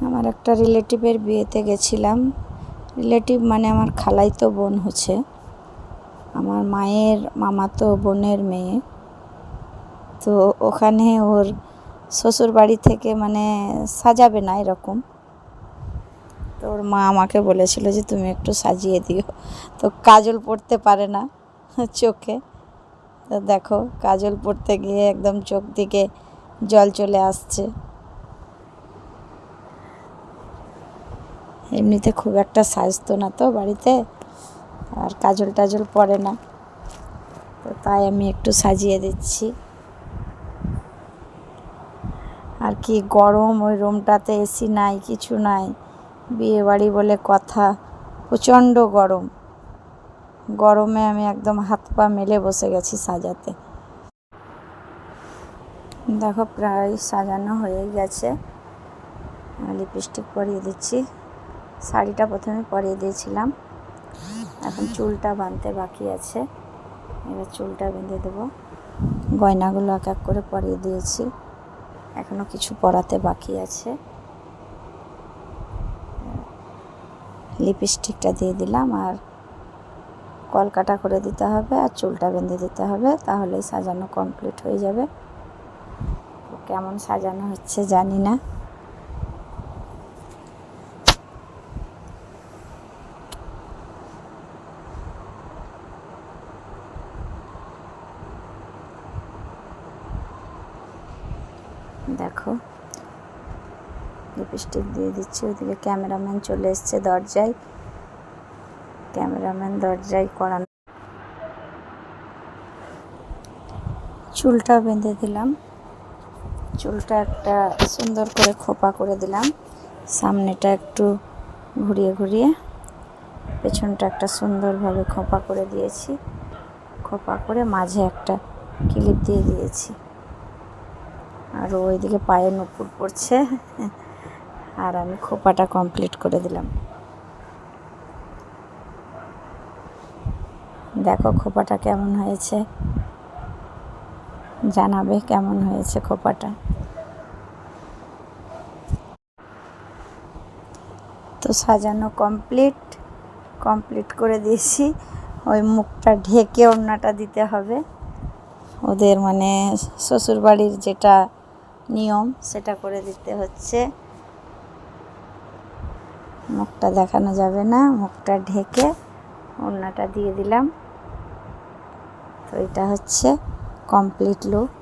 আমার একটা রিলেটিভের বিয়েতে গেছিলাম। রিলেটিভ মানে আমার খালাতো বোন হচ্ছে, আমার মায়ের মামাতো বোনের মেয়ে। তো ওখানে ওর শ্বশুর বাড়ি থেকে মানে সাজাবে না এরকম, তো ওর মা আমাকে বলেছিল যে তুমি একটু সাজিয়ে দিও। তো কাজল পরতে পারে না চোখে, তো দেখো কাজল পরতে গিয়ে একদম চোখ দিকে জল চলে আসছে। এমনিতে খুব একটা সাজতো না তো বাড়িতে, আর কাজল টাজল পরে না, তো তাই আমি একটু সাজিয়ে দিচ্ছি। আর কি গরম, ওই রুমটাতে এসি নাই, কিছু নাই, বিয়ে বাড়ি বলে কথা, প্রচণ্ড গরম। গরমে আমি একদম হাত পা মেলে বসে গেছি সাজাতে। দেখো প্রায় সাজানো হয়ে গেছে, লিপস্টিক পরিয়ে দিচ্ছি। শাড়িটা প্রথমে পরিয়ে দিয়েছিলাম, এখন চুলটা বাঁধতে বাকি আছে, এবার চুলটা বেঁধে দেবো। গয়নাগুলো এক এক করে পরিয়ে দিয়েছি, এখনও কিছু পরাতে বাকি আছে। লিপস্টিকটা দিয়ে দিলাম, আর কলকাটা করে দিতে হবে, আর চুলটা বেঁধে দিতে হবে, তাহলেই সাজানো কমপ্লিট হয়ে যাবে। কেমন সাজানো হচ্ছে জানি না। দেখো লিপস্টিক দিয়ে দিচ্ছি, ওইদিকে ক্যামেরাম্যান চলে এসছে দরজায়, ক্যামেরাম্যান দরজায় করানো। চুলটা বেঁধে দিলাম, চুলটা একটা সুন্দর করে খোপা করে দিলাম, সামনেটা একটু ঘুরিয়ে ঘুরিয়ে, পেছনটা একটা সুন্দরভাবে খোপা করে দিয়েছি, খোপা করে মাঝে একটা ক্লিপ দিয়ে দিয়েছি। আর ওইদিকে পায়ে নুপুর পড়ছে, আর আমি খোপাটা কমপ্লিট করে দিলাম। দেখো খোপাটা কেমন হয়েছে, জানাবে কেমন হয়েছে খোপাটা। তো সাজানো কমপ্লিট করে দিয়েছি। ওই মুখটা ঢেকে ওড়নাটা দিতে হবে, ওদের মানে শ্বশুরবাড়ির যেটা নিয়ম সেটা করে দিতে হচ্ছে। মুখটা দেখানো যাবে না, মুখটা ঢেকে ওড়নাটা দিয়ে দিলাম। তো এটা হচ্ছে কমপ্লিট লুক।